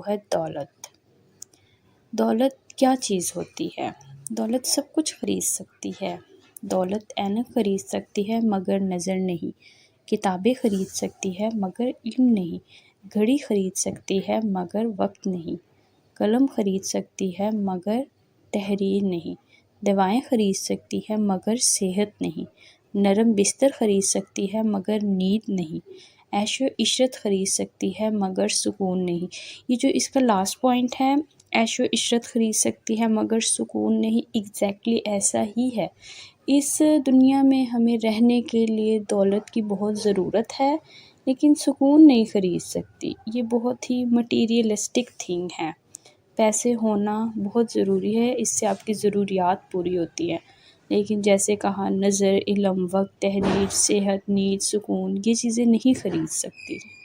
وہ ہے دولت۔ دولت کیا چیز ہوتی ہے؟ دولت سب کچھ خرید سکتی ہے۔ دولت اینک خرید سکتی ہے مگر نظر نہیں، کتابیں خرید سکتی ہے مگر علم نہیں، گھڑی خرید سکتی ہے مگر وقت نہیں، قلم خرید سکتی ہے مگر تحریر نہیں، دوائیں خرید سکتی ہے مگر صحت نہیں، نرم بستر خرید سکتی ہے مگر نیند نہیں، عیش و عشرت خرید سکتی ہے مگر سکون نہیں۔ یہ جو اس کا لاسٹ پوائنٹ ہے، عیش و عشرت خرید سکتی ہے مگر سکون نہیں، ایگزیکٹلی ایسا ہی ہے۔ اس دنیا میں ہمیں رہنے کے لیے دولت کی بہت ضرورت ہے، لیکن سکون نہیں خرید سکتی۔ یہ بہت ہی مٹیریلسٹک تھنگ ہے۔ پیسے ہونا بہت ضروری ہے، اس سے آپ کی ضروریات پوری ہوتی ہیں، لیکن جیسے کہا نظر، علم، وقت، تحریر، صحت، نیند، سکون، یہ چیزیں نہیں خرید سکتی۔